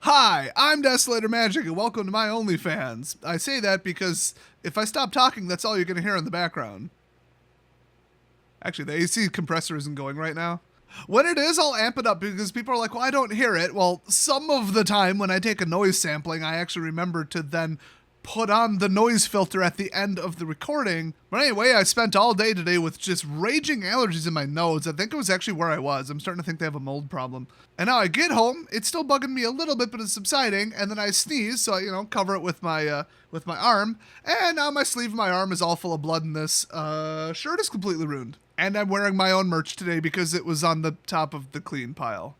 Hi, I'm Desolator Magic and welcome to my OnlyFans. I say that because if I stop talking, that's all you're going to hear in the background. Actually, the AC compressor isn't going right now. When it is, I'll amp it up because people are like, well, I don't hear it. Well, some of the time when I take a noise sampling, I actually remember to then put on the noise filter at the end of the recording. But anyway, I spent all day today with just raging allergies in my nose. I think it was actually where I was. I'm starting to think they have a mold problem. And now I get home, it's still bugging me a little bit, but it's subsiding. And then I sneeze, so I, cover it with my arm. And now my sleeve of my arm is all full of blood, and this shirt is completely ruined. And I'm wearing my own merch today because it was on the top of the clean pile.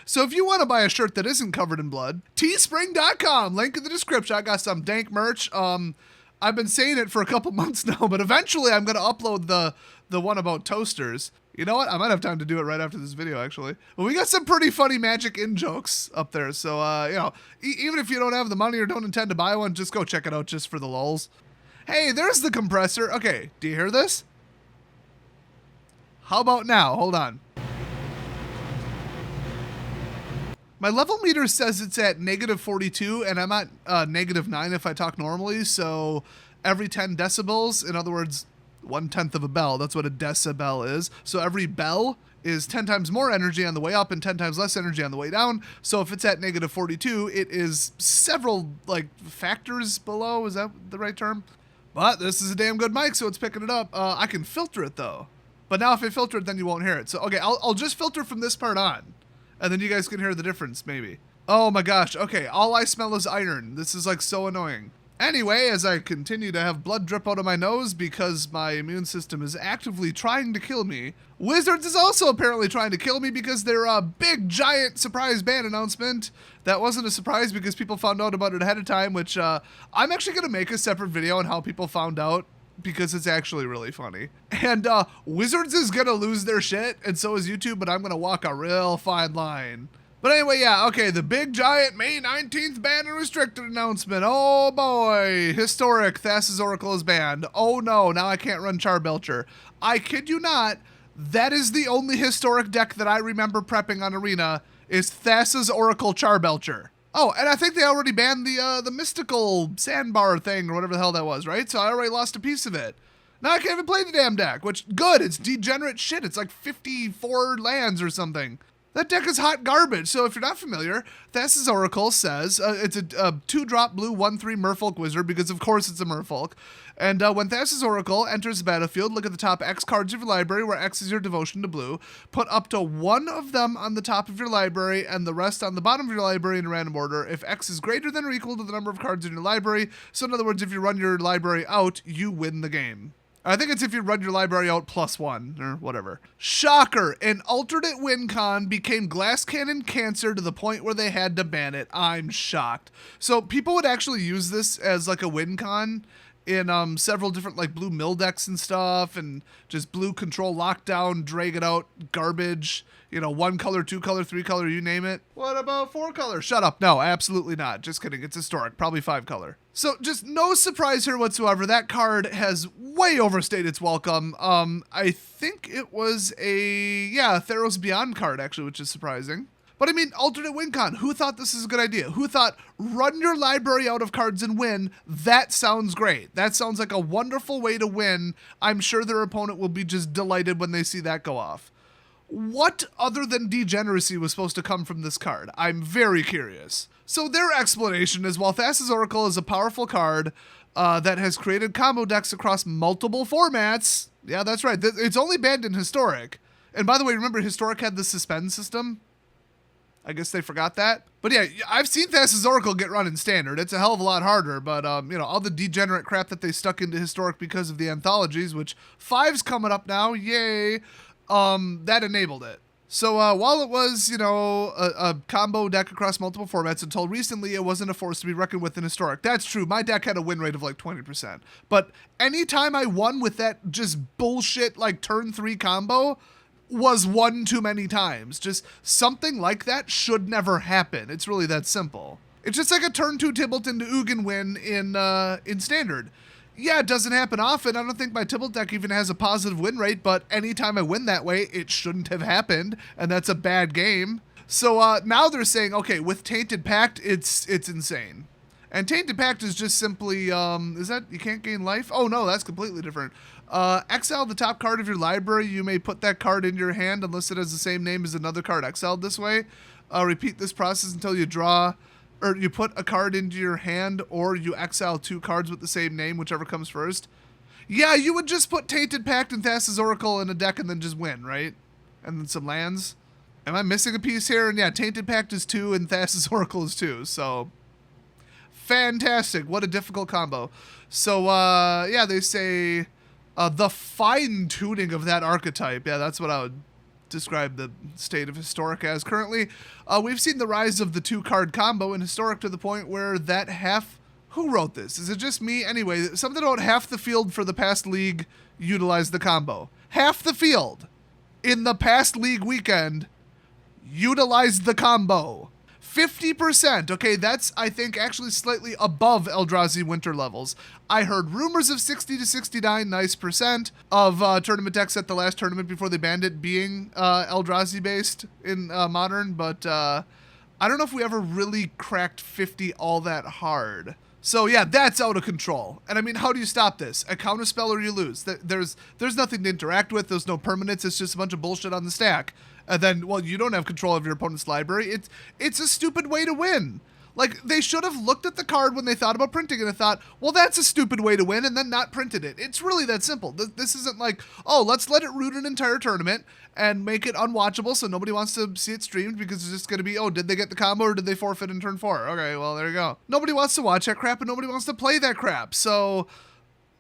So if you want to buy a shirt that isn't covered in blood, teespring.com, link in the description. I got some dank merch. I've been saying it for a couple months now, but eventually I'm going to upload the one about toasters. You know what? I might have time to do it right after this video, actually. But we got some pretty funny magic in-jokes up there. So, even if you don't have the money or don't intend to buy one, just go check it out just for the lulz. Hey, there's the compressor. Okay, do you hear this? How about now? Hold on. My level meter says it's at -42, and I'm at -9 if I talk normally, so every 10 decibels, in other words, 1/10 of a bell, that's what a decibel is. So every bell is 10 times more energy on the way up and 10 times less energy on the way down. So if it's at -42, it is several, factors below. Is that the right term? But this is a damn good mic, so it's picking it up. I can filter it, though. But now if I filter it, then you won't hear it. So, okay, I'll just filter from this part on. And then you guys can hear the difference, maybe. Oh my gosh, okay, all I smell is iron. This is so annoying. Anyway, as I continue to have blood drip out of my nose because my immune system is actively trying to kill me, Wizards is also apparently trying to kill me because their big, giant surprise ban announcement. That wasn't a surprise because people found out about it ahead of time, which I'm actually going to make a separate video on how people found out, because it's actually really funny. And Wizards is gonna lose their shit, and so is YouTube, but I'm gonna walk a real fine line. But anyway, yeah, okay, the big giant May 19th banned and restricted announcement. Oh boy, historic, Thassa's Oracle is banned. Oh no, now I can't run Charbelcher. I kid you not, that is the only historic deck that I remember prepping on Arena, is Thassa's Oracle Charbelcher. Oh, and I think they already banned the mystical sandbar thing or whatever the hell that was, right? So I already lost a piece of it. Now I can't even play the damn deck, which, good, it's degenerate shit. It's like 54 lands or something. That deck is hot garbage. So if you're not familiar, Thassa's Oracle says it's a 2-drop blue 1/3 Merfolk Wizard, because of course it's a Merfolk. And when Thassa's Oracle enters the battlefield, look at the top X cards of your library, where X is your devotion to blue. Put up to one of them on the top of your library and the rest on the bottom of your library in a random order. If X is greater than or equal to the number of cards in your library, so in other words, if you run your library out, you win the game. I think it's if you run your library out +1 or whatever. Shocker, an alternate win con became Glass Cannon Cancer to the point where they had to ban it. I'm shocked. So people would actually use this as a win con in several different blue mill decks and stuff, and just blue control lockdown, drag it out, garbage, 1 color, 2 color, 3 color, you name it. What about 4 color? Shut up. No, absolutely not. Just kidding. It's historic. Probably 5 color. So just no surprise here whatsoever. That card has way overstayed its welcome. I think it was a Theros Beyond card, actually, which is surprising. But I mean, alternate win con. Who thought this is a good idea? Who thought run your library out of cards and win? That sounds great. That sounds like a wonderful way to win. I'm sure their opponent will be just delighted when they see that go off. What other than degeneracy was supposed to come from this card? I'm very curious. So their explanation is, while Thassa's Oracle is a powerful card that has created combo decks across multiple formats. Yeah, that's right. It's only banned in Historic. And by the way, remember Historic had the suspend system? I guess they forgot that. But yeah, I've seen Thassa's Oracle get run in Standard. It's a hell of a lot harder, but all the degenerate crap that they stuck into Historic because of the anthologies, which 5's coming up now, yay, that enabled it. So while it was, a combo deck across multiple formats, until recently it wasn't a force to be reckoned with in Historic. That's true. My deck had a win rate of 20%. But anytime I won with that just bullshit turn 3 combo, was one too many times. Just something like that should never happen. It's really that simple. It's just like a turn 2 Tibbleton to Ugin win in Standard. Yeah, it doesn't happen often. I don't think my Tibble deck even has a positive win rate, but anytime I win that way, it shouldn't have happened, and that's a bad game. So now they're saying, okay, with Tainted Pact, it's insane. And Tainted Pact is just simply, is that, you can't gain life? Oh no, that's completely different. Exile the top card of your library. You may put that card in your hand unless it has the same name as another card exiled this way. Repeat this process until you draw, or you put a card into your hand, or you exile 2 cards with the same name, whichever comes first. Yeah, you would just put Tainted Pact and Thassa's Oracle in a deck and then just win, right? And then some lands. Am I missing a piece here? And yeah, Tainted Pact is 2 and Thassa's Oracle is 2, so... fantastic. What a difficult combo. So, yeah, they say the fine-tuning of that archetype. Yeah, that's what I would describe the state of Historic as currently. We've seen the rise of the 2-card combo in Historic to the point where that half... Who wrote this? Is it just me? Anyway, something about half the field for the past league utilized the combo. Half the field in the past league weekend utilized the combo. 50%. Okay, that's, I think, actually slightly above Eldrazi winter levels. I heard rumors of 60 to 69 nice percent of tournament decks at the last tournament before they banned it being Eldrazi based in Modern, but I don't know if we ever really cracked 50 all that hard. So yeah, that's out of control. And I mean, how do you stop this? A counterspell or you lose. There's nothing to interact with. There's no permanence. It's just a bunch of bullshit on the stack. And then, well, you don't have control of your opponent's library. It's a stupid way to win. Like, they should have looked at the card when they thought about printing it and thought, well, that's a stupid way to win, and then not printed it. It's really that simple. This isn't like, oh, let's let it root an entire tournament and make it unwatchable so nobody wants to see it streamed because it's just going to be, oh, did they get the combo or did they forfeit in turn 4? Okay, well, there you go. Nobody wants to watch that crap and nobody wants to play that crap. So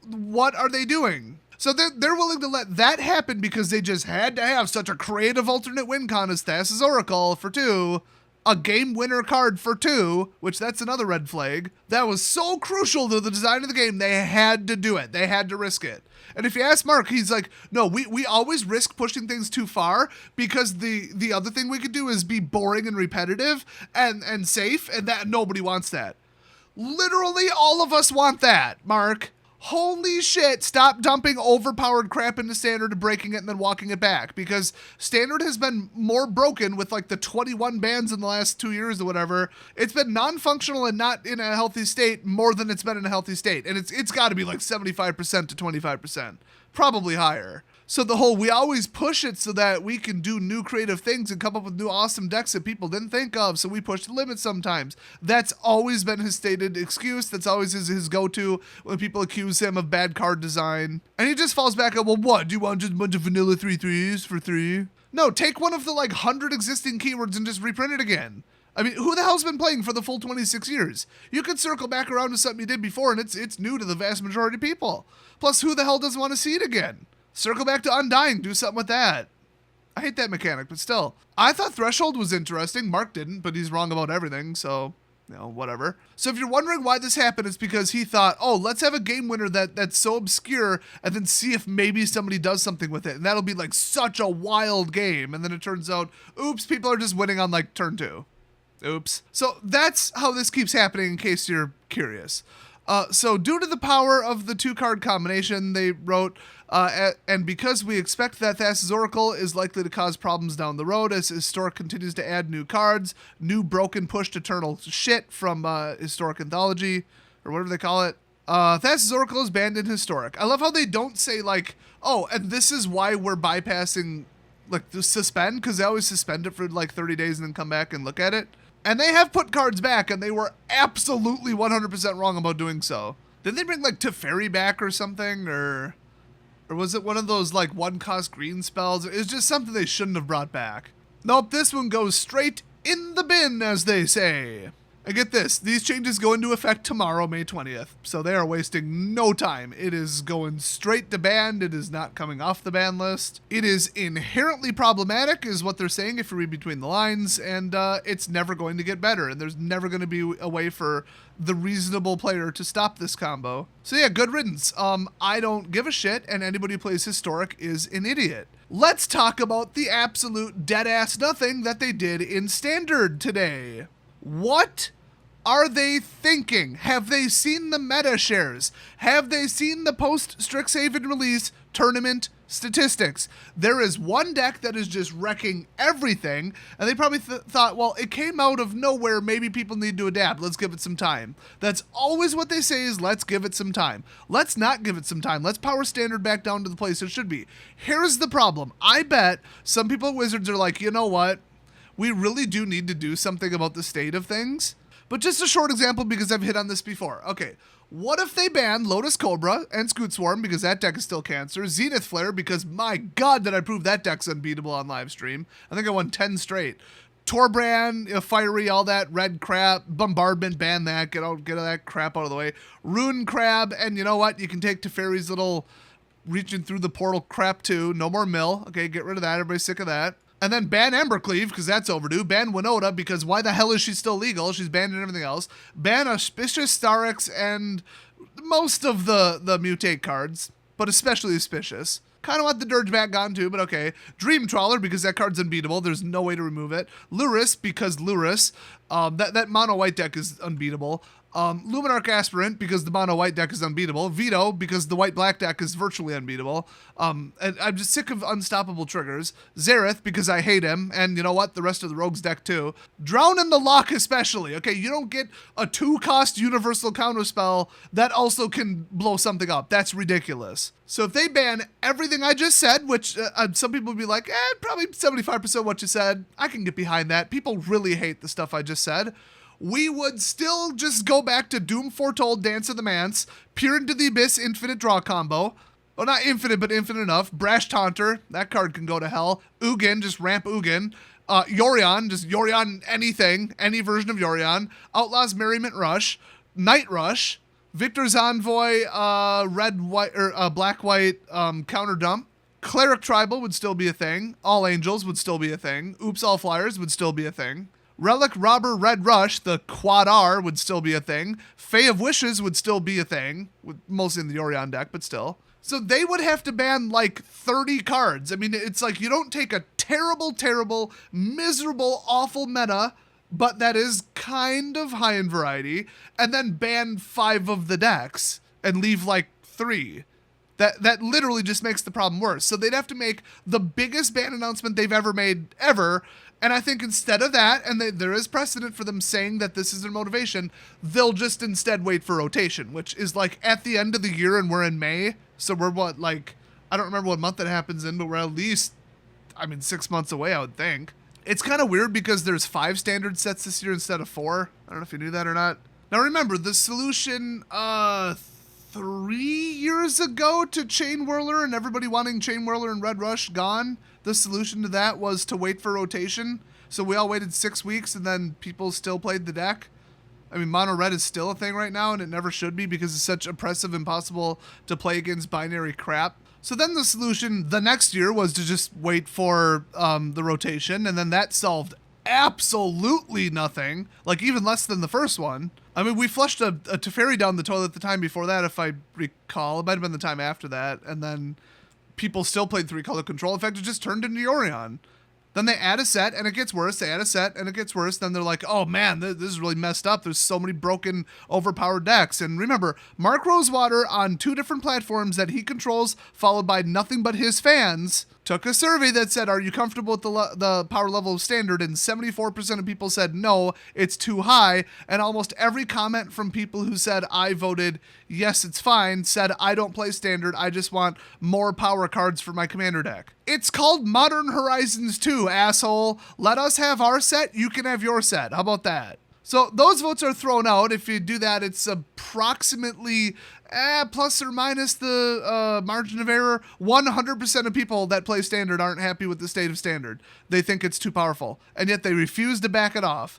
what are they doing? So they're willing to let that happen because they just had to have such a creative alternate win con as Thassa's Oracle for 2, a game winner card for 2, which that's another red flag. That was so crucial to the design of the game, they had to do it. They had to risk it. And if you ask Mark, he's like, no, we always risk pushing things too far because the other thing we could do is be boring and repetitive and safe, and that nobody wants that. Literally all of us want that, Mark. Holy shit, stop dumping overpowered crap into Standard and breaking it and then walking it back. Because Standard has been more broken with like the 21 bans in the last 2 years or whatever. It's been non-functional and not in a healthy state more than it's been in a healthy state. And it's got to be like 75% to 25%. Probably higher. So the whole, we always push it so that we can do new creative things and come up with new awesome decks that people didn't think of, so we push the limits sometimes. That's always been his stated excuse. That's always his go-to when people accuse him of bad card design. And he just falls back on, well, what? Do you want just a bunch of vanilla 3/3s for 3? No, take one of the like 100 existing keywords and just reprint it again. I mean, who the hell's been playing for the full 26 years? You could circle back around to something you did before, and it's new to the vast majority of people. Plus, who the hell doesn't want to see it again? Circle back to Undying, do something with that. I hate that mechanic, but still. I thought Threshold was interesting. Mark didn't, but he's wrong about everything, so, you know, whatever. So if you're wondering why this happened, it's because he thought, oh, let's have a game winner that's so obscure, and then see if maybe somebody does something with it. And that'll be like such a wild game. And then it turns out, oops, people are just winning on like turn 2. Oops. So that's how this keeps happening in case you're curious. So due to the power of the 2-card combination, they wrote, and because we expect that Thassa's Oracle is likely to cause problems down the road as Historic continues to add new cards, new broken pushed eternal shit from Historic Anthology, or whatever they call it. Thassa's Oracle is banned in Historic. I love how they don't say like, oh, and this is why we're bypassing, like, the suspend, because they always suspend it for like 30 days and then come back and look at it. And they have put cards back, and they were absolutely 100% wrong about doing so. Did they bring, like, Teferi back or something? Or was it one of those, like, 1-cost green spells? It's just something they shouldn't have brought back. Nope, this one goes straight in the bin, as they say. And get this, these changes go into effect tomorrow, May 20th. So they are wasting no time. It is going straight to banned. It is not coming off the ban list. It is inherently problematic, is what they're saying if you read between the lines, and it's never going to get better. And there's never going to be a way for the reasonable player to stop this combo. So yeah, good riddance. I don't give a shit, and anybody who plays Historic is an idiot. Let's talk about the absolute dead-ass nothing that they did in Standard today. What are they thinking? Have they seen the meta shares? Have they seen the post-Strixhaven release tournament Statistics. There is one deck that is just wrecking everything, and they probably thought, well, it came out of nowhere, maybe people need to adapt, let's give it some time. That's always what they say is, let's give it some time. Let's not give it some time. Let's power standard back down to the place it should be. Here's the problem. I bet some people at Wizards are like, you know what? We really do need to do something about the state of things. But just a short example, because I've hit on this before. Okay, what if they ban Lotus Cobra and Scoot Swarm, because that deck is still cancer, Zenith Flare, because my god did I prove that deck's unbeatable on live stream. I think I won 10 straight. Torbrand, Fiery, all that red crap, Bombardment, ban that, get that crap out of the way. Rune Crab, and you know what? You can take Teferi's little reaching through the portal crap too. No more mill. Okay, get rid of that. Everybody's sick of that. And then ban Embercleave, because that's overdue. Ban Winota, because why the hell is she still legal? She's banned in everything else. Ban Auspicious Starix and most of the mutate cards, but especially Auspicious. Kind of want the Dirge back gone too, but okay. Dream Trawler, because that card's unbeatable. There's no way to remove it. Luris, because Luris. That mono white deck is unbeatable. Luminarch Aspirant, because the mono white deck is unbeatable. Veto, because the white black deck is virtually unbeatable. And I'm just sick of unstoppable triggers. Zareth, because I hate him, and you know what? The rest of the rogues deck too. Drown in the Lock especially. Okay, you don't get a 2-cost universal counterspell that also can blow something up. That's ridiculous. So if they ban everything I just said, which some people would be like, probably 75% what you said, I can get behind that. People really hate the stuff I just said. We would still just go back to Doom Foretold, Dance of the Manse, Peer into the Abyss, Infinite Draw combo. Well, not infinite, but infinite enough. Brash Taunter, that card can go to hell. Ugin, just ramp Ugin. Yorion, just Yorion anything, any version of Yorion. Outlaws Merriment Rush. Night Rush. Victor's Envoy, black-white counter dump. Cleric Tribal would still be a thing. All Angels would still be a thing. Oops All Flyers would still be a thing. Relic Robber Red Rush, the Quad R, would still be a thing. Fae of Wishes would still be a thing, mostly in the Orion deck, but still. So they would have to ban like 30 cards. I mean, it's like you don't take a terrible, terrible, miserable, awful meta, but that is kind of high in variety, and then ban 5 of the decks and leave like 3. That literally just makes the problem worse. So they'd have to make the biggest ban announcement they've ever made, ever. And I think instead of that, and there is precedent for them saying that this is their motivation, they'll just instead wait for rotation, which is like at the end of the year, and we're in May. So we're I don't remember what month it happens in, but we're at least, 6 months away, I would think. It's kind of weird because there's 5 standard sets this year instead of 4. I don't know if you knew that or not. Now remember, the solution 3 years ago to Chain Whirler and everybody wanting Chain Whirler and Red Rush gone, the solution to that was to wait for rotation. So we all waited 6 weeks and then people still played the deck. Mono red is still a thing right now, and it never should be because it's such oppressive, impossible to play against binary crap. So then the solution the next year was to just wait for the rotation, and then that solved absolutely nothing, like even less than the first one. We flushed a Teferi down the toilet the time before that, if I recall. It might have been the time after that, and then people still played 3-color control. In fact, it just turned into Yorion. Then they add a set, and it gets worse. They add a set, and it gets worse. Then they're like, oh man, this is really messed up. There's so many broken, overpowered decks. And remember, Mark Rosewater on 2 different platforms that he controls, followed by nothing but his fans, took a survey that said, are you comfortable with the power level of standard? And 74% of people said, no, it's too high. And almost every comment from people who said, I voted, yes, it's fine, said, I don't play standard. I just want more power cards for my commander deck. It's called Modern Horizons 2, asshole. Let us have our set. You can have your set. How about that? So those votes are thrown out. If you do that, it's approximately plus or minus the margin of error. 100% of people that play standard aren't happy with the state of standard. They think it's too powerful, and yet they refuse to back it off.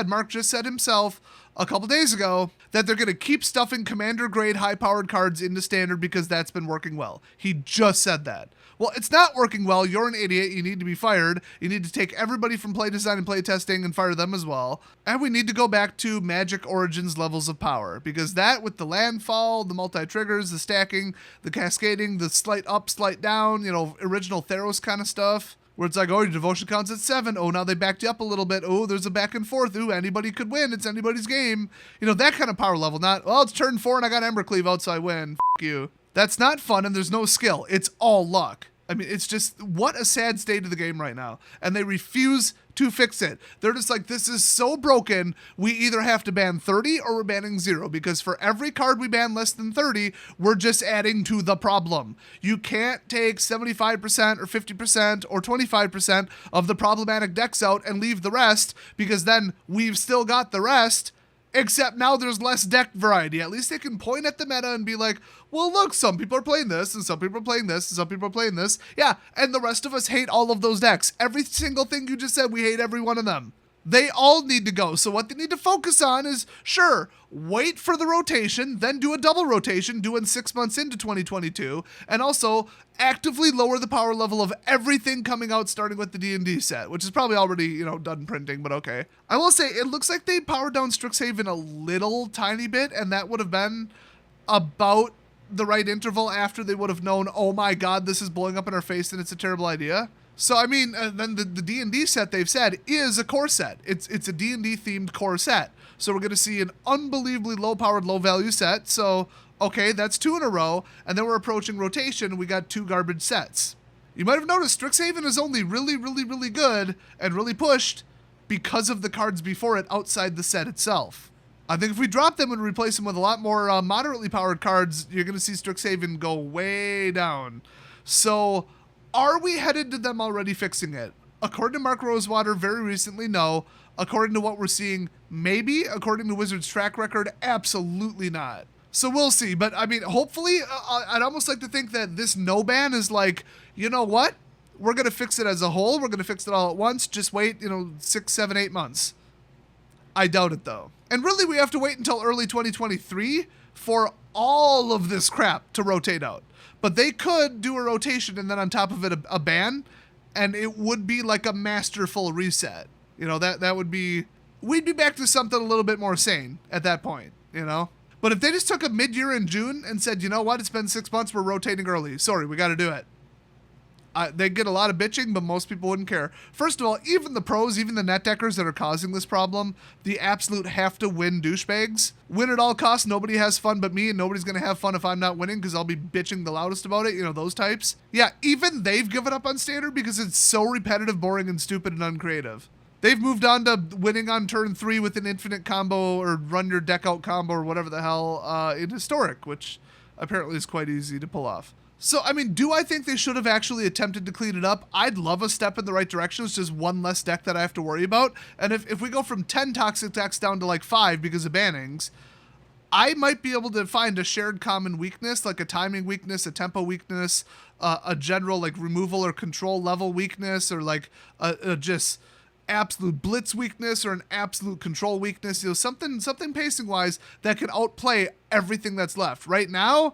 Mark just said himself a couple days ago that they're going to keep stuffing commander-grade high-powered cards into standard because that's been working well. He just said that. Well, it's not working well. You're an idiot. You need to be fired. You need to take everybody from play design and play testing and fire them as well. And we need to go back to Magic Origins levels of power, because that with the landfall, the multi-triggers, the stacking, the cascading, the slight up, slight down, original Theros kind of stuff, where it's like, oh, your devotion counts at 7. Oh, now they backed you up a little bit. Oh, there's a back and forth. Ooh, anybody could win. It's anybody's game. That kind of power level. Not, well, it's turn 4 and I got Embercleave out, so I win. F*** you. That's not fun, and there's no skill. It's all luck. I mean, it's just, what a sad state of the game right now. And they refuse to fix it. They're just like, this is so broken, we either have to ban 30 or we're banning 0, because for every card we ban less than 30, we're just adding to the problem. You can't take 75% or 50% or 25% of the problematic decks out and leave the rest, because then we've still got the rest. Except now there's less deck variety. At least they can point at the meta and be like, well, look, some people are playing this, and some people are playing this, and some people are playing this. Yeah, and the rest of us hate all of those decks. Every single thing you just said, we hate every one of them. They all need to go. So what they need to focus on is, sure, wait for the rotation, then do a double rotation, doing 6 months into 2022, and also actively lower the power level of everything coming out starting with the D&D set, which is probably already, done printing, but okay. I will say, it looks like they powered down Strixhaven a little tiny bit, and that would have been about the right interval after they would have known, oh my god, this is blowing up in our face and it's a terrible idea. So, I mean, then the D&D set, they've said, is a core set. It's a D&D themed core set. So we're going to see an unbelievably low-powered, low-value set. So, okay, that's 2 in a row. And then we're approaching rotation, and we got 2 garbage sets. You might have noticed Strixhaven is only really, really, really good and really pushed because of the cards before it outside the set itself. I think if we drop them and replace them with a lot more moderately powered cards, you're going to see Strixhaven go way down. So, are we headed to them already fixing it? According to Mark Rosewater, very recently, no. According to what we're seeing, maybe. According to Wizards' track record, absolutely not. So we'll see. But, I mean, hopefully, I'd almost like to think that this no ban is like, you know what? We're going to fix it as a whole. We're going to fix it all at once. Just wait, 6, 7, 8 months. I doubt it, though. And really, we have to wait until early 2023 for all of this crap to rotate out. But they could do a rotation and then on top of it a ban, and it would be like a masterful reset. That would be, we'd be back to something a little bit more sane at that point, But if they just took a mid-year in June and said, you know what, it's been 6 months, we're rotating early. Sorry, we got to do it. They'd get a lot of bitching, but most people wouldn't care. First of all, even the pros, even the net deckers that are causing this problem, the absolute have-to-win douchebags, win at all costs, nobody has fun but me, and nobody's going to have fun if I'm not winning because I'll be bitching the loudest about it, those types. Yeah, even they've given up on Standard because it's so repetitive, boring, and stupid and uncreative. They've moved on to winning on turn 3 with an infinite combo or run your deck out combo or whatever the hell in Historic, which apparently is quite easy to pull off. So, I mean, do I think they should have actually attempted to clean it up? I'd love a step in the right direction. It's just one less deck that I have to worry about. And if we go from 10 toxic decks down to like 5 because of bannings, I might be able to find a shared common weakness, like a timing weakness, a tempo weakness, a general like removal or control level weakness, or like a just absolute blitz weakness or an absolute control weakness. Something pacing wise that can outplay everything that's left. Right now,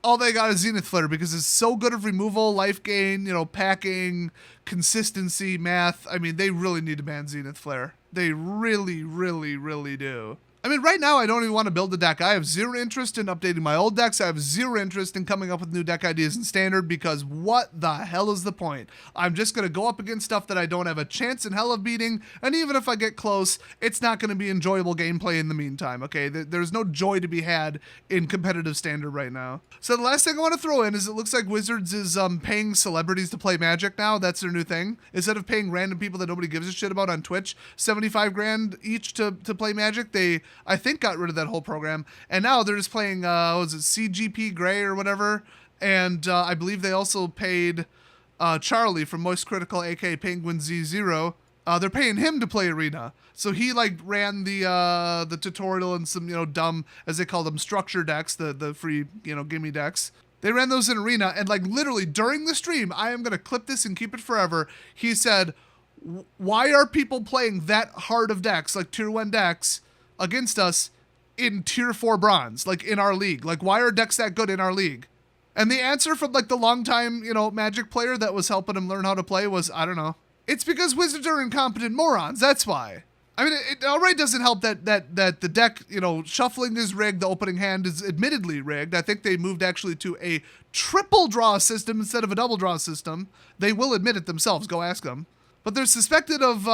all they got is Zenith Flare because it's so good of removal, life gain, packing, consistency, math. I mean, they really need to ban Zenith Flare. They really, really, really do. I mean, right now, I don't even want to build a deck. I have zero interest in updating my old decks. I have zero interest in coming up with new deck ideas in Standard because what the hell is the point? I'm just going to go up against stuff that I don't have a chance in hell of beating, and even if I get close, it's not going to be enjoyable gameplay in the meantime, okay? There's no joy to be had in competitive Standard right now. So the last thing I want to throw in is it looks like Wizards is paying celebrities to play Magic now. That's their new thing. Instead of paying random people that nobody gives a shit about on Twitch, 75 grand each to play Magic, they, I think, got rid of that whole program, and now they're just playing, was it CGP Grey or whatever, and I believe they also paid Charlie from Moist Critical, aka Penguin Z0. They're paying him to play Arena, so he like ran the tutorial and some dumb, as they call them, structure decks, the free gimme decks. They ran those in Arena, and like literally during the stream, I am gonna clip this and keep it forever. He said, "Why are people playing that hard of decks, like tier 1 decks, against us in tier 4 bronze, like in our league? Like, why are decks that good in our league?" And the answer from like the longtime, Magic player that was helping him learn how to play was, I don't know. It's because Wizards are incompetent morons. That's why. I mean, it already doesn't help that the deck, shuffling is rigged. The opening hand is admittedly rigged. I think they moved actually to a triple draw system instead of a double draw system. They will admit it themselves. Go ask them. But they're suspected of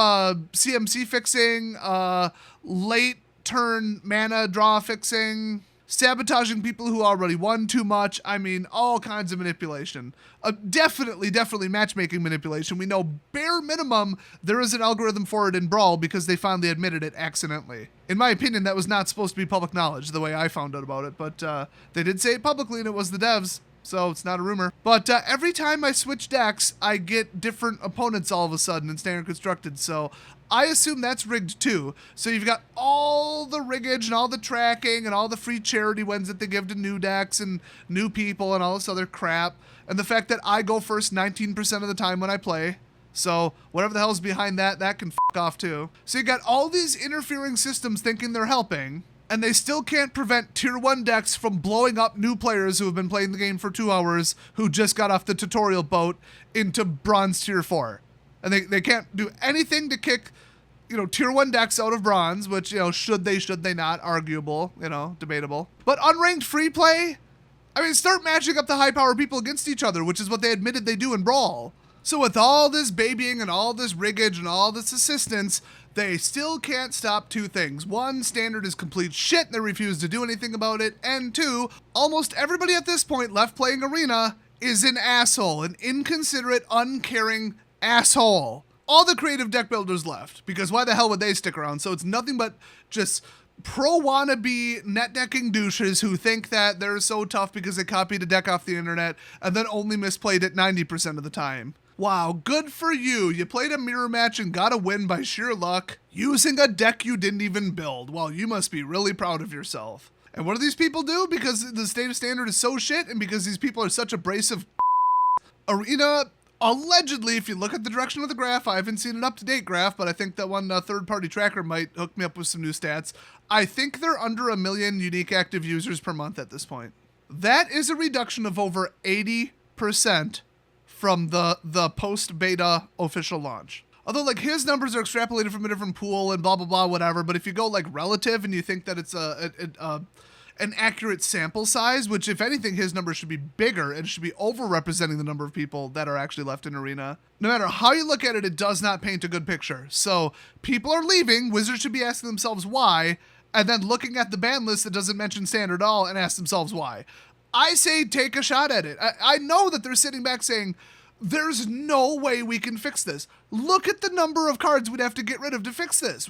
CMC fixing, late turn mana draw fixing. sabotaging people who already won too much. I mean, all kinds of manipulation. Definitely matchmaking manipulation. We know bare minimum there is an algorithm for it in Brawl because they finally admitted it accidentally. In my opinion, that was not supposed to be public knowledge the way I found out about it, but they did say it publicly and it was the devs. So it's not a rumor. But every time I switch decks, I get different opponents all of a sudden in standard constructed. So I assume that's rigged too. So you've got all the riggage and all the tracking and all the free charity wins that they give to new decks and new people and all this other crap. And the fact that I go first 19% of the time when I play. So whatever the hell's behind that, that can fuck off too. So you got all these interfering systems thinking they're helping, and they still can't prevent tier 1 decks from blowing up new players who have been playing the game for 2 hours who just got off the tutorial boat into bronze tier 4. And they can't do anything to kick, tier 1 decks out of bronze, which, should they not, arguable, debatable. But unranked free play, I mean, start matching up the high power people against each other, which is what they admitted they do in Brawl. So with all this babying and all this riggage and all this assistance, they still can't stop 2 things. 1, standard is complete shit, they refuse to do anything about it. And 2, almost everybody at this point left playing Arena is an asshole, an inconsiderate, uncaring asshole. All the creative deck builders left, because why the hell would they stick around? So it's nothing but just pro wannabe net decking douches who think that they're so tough because they copied a deck off the internet and then only misplayed it 90% of the time. Wow, good for you. You played a mirror match and got a win by sheer luck using a deck you didn't even build. Well, you must be really proud of yourself. And what do these people do? Because the state of standard is so shit and because these people are such abrasive Arena, allegedly, if you look at the direction of the graph, I haven't seen an up-to-date graph, but I think that one third-party tracker might hook me up with some new stats. I think they're under 1 million unique active users per month at this point. That is a reduction of over 80% from the post-beta official launch. Although, his numbers are extrapolated from a different pool and blah, blah, blah, whatever, but if you go, relative and you think that it's an accurate sample size, which, if anything, his numbers should be bigger and should be over-representing the number of people that are actually left in Arena. No matter how you look at it, it does not paint a good picture. So, people are leaving, Wizards should be asking themselves why, and then looking at the ban list that doesn't mention standard at all and ask themselves why. I say take a shot at it. I know that they're sitting back saying, there's no way we can fix this. Look at the number of cards we'd have to get rid of to fix this.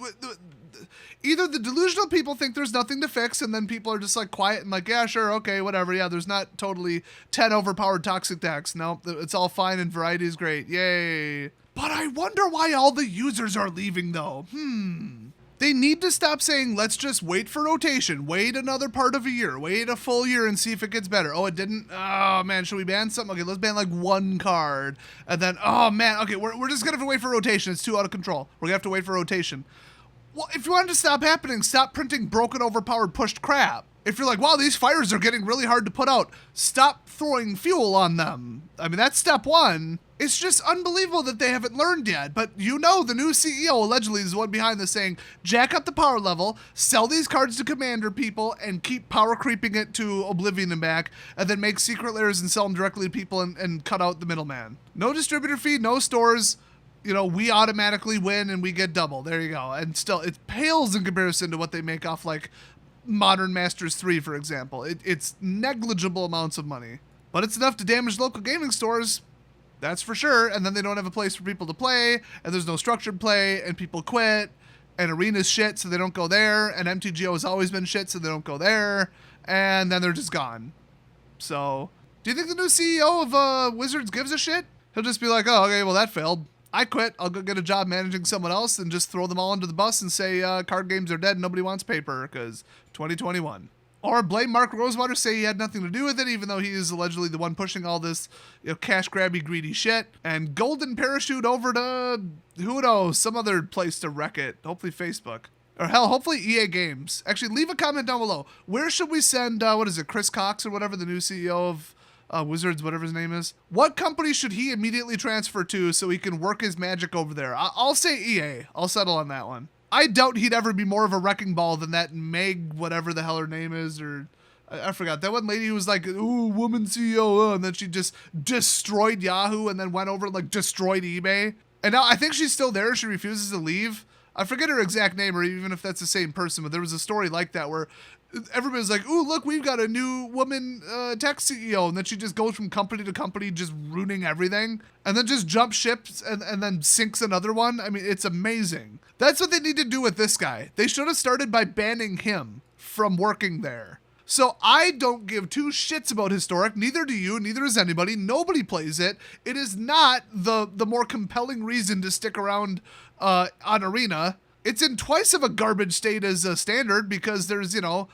Either the delusional people think there's nothing to fix, and then people are just quiet and yeah, sure, okay, whatever. Yeah, there's not totally 10 overpowered toxic decks. No, it's all fine and variety is great. Yay. But I wonder why all the users are leaving though. They need to stop saying, let's just wait for rotation, wait another part of a year, wait a full year and see if it gets better. Oh, it didn't? Oh, man, should we ban something? Okay, let's ban 1 card. And then, oh, man, okay, we're just going to have to wait for rotation. It's too out of control. We're going to have to wait for rotation. Well, if you want it to stop happening, stop printing broken, overpowered, pushed crap. If you're wow, these fires are getting really hard to put out, stop throwing fuel on them. I mean, that's step 1. It's just unbelievable that they haven't learned yet. But the new CEO allegedly is the one behind this saying, jack up the power level, sell these cards to commander people, and keep power creeping it to oblivion and back, and then make secret layers and sell them directly to people and cut out the middleman. No distributor fee, no stores. We automatically win and we get double. There you go. And still, it pales in comparison to what they make off Modern Masters 3, for example. It's negligible amounts of money. But it's enough to damage local gaming stores. That's for sure. And then they don't have a place for people to play, and there's no structured play, and people quit, and Arena's shit, so they don't go there, and MTGO has always been shit, so they don't go there, and then they're just gone. So, do you think the new CEO of Wizards gives a shit? He'll just be oh, okay, well, that failed. I quit. I'll go get a job managing someone else and just throw them all under the bus and say card games are dead, nobody wants paper, because 2021. Or blame Mark Rosewater, say he had nothing to do with it, even though he is allegedly the one pushing all this cash grabby, greedy shit. And golden parachute over to, who knows, some other place to wreck it. Hopefully Facebook. Or hell, hopefully EA Games. Actually, leave a comment down below. Where should we send, Chris Cox or whatever, the new CEO of Wizards, whatever his name is? What company should he immediately transfer to so he can work his magic over there? I'll say EA. I'll settle on that one. I doubt he'd ever be more of a wrecking ball than that Meg, whatever the hell her name is, or I forgot. That one lady who was ooh, woman CEO, and then she just destroyed Yahoo and then went over and destroyed eBay. And now I think she's still there. She refuses to leave. I forget her exact name or even if that's the same person, but there was a story like that where everybody's like, ooh, look, we've got a new woman tech CEO. And then she just goes from company to company, just ruining everything. And then just jumps ships and then sinks another one. I mean, it's amazing. That's what they need to do with this guy. They should have started by banning him from working there. So I don't give two shits about Historic. Neither do you. Neither does anybody. Nobody plays it. It is not the more compelling reason to stick around on Arena. It's in twice of a garbage state as a standard because there's, you know,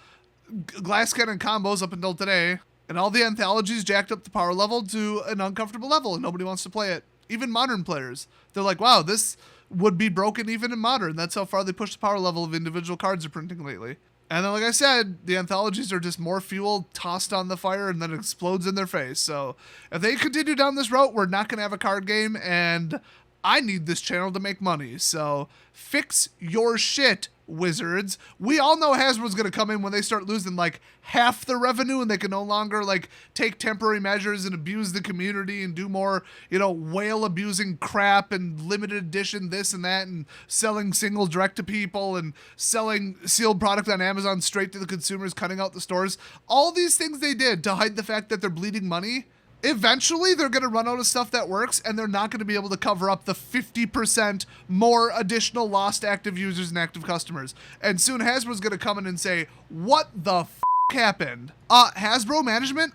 glass cannon combos up until today. And all the anthologies jacked up the power level to an uncomfortable level and nobody wants to play it. Even modern players. They're like, wow, this would be broken even in modern. That's how far they push the power level of individual cards are printing lately. And then, like I said, the anthologies are just more fuel tossed on the fire and then explodes in their face. So if they continue down this route, we're not going to have a card game, and I need this channel to make money. So fix your shit, Wizards. We all know Hasbro's going to come in when they start losing like half the revenue and they can no longer like take temporary measures and abuse the community and do more, you know, whale abusing crap and limited edition this and that and selling single direct to people and selling sealed product on Amazon straight to the consumers, cutting out the stores. All these things they did to hide the fact that they're bleeding money. Eventually, they're going to run out of stuff that works, and they're not going to be able to cover up the 50% more additional lost active users and active customers. And soon Hasbro's going to come in and say, what the f*** happened? Hasbro management,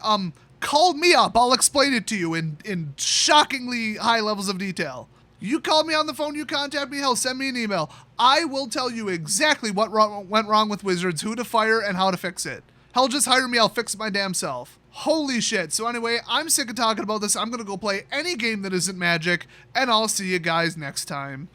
call me up. I'll explain it to you in shockingly high levels of detail. You call me on the phone, you contact me, hell, send me an email. I will tell you exactly what went wrong with Wizards, who to fire, and how to fix it. Hell, just hire me, I'll fix it my damn self. Holy shit. So anyway, I'm sick of talking about this. I'm going to go play any game that isn't Magic, and I'll see you guys next time.